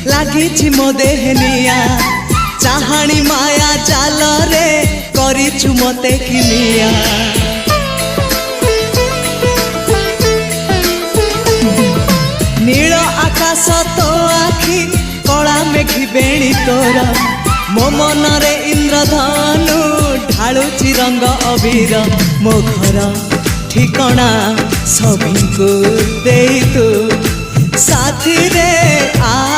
लागिछि मो देहनिया चाहाणी माया जाल रे करिछु मते किनिया नील आकाश तो आखि कला मेघी बेणी तोर मो मन रे इंद्रधनु ढालुची रंग अबीर मो घर ठिकଣା सबको देई तू साथी रे आ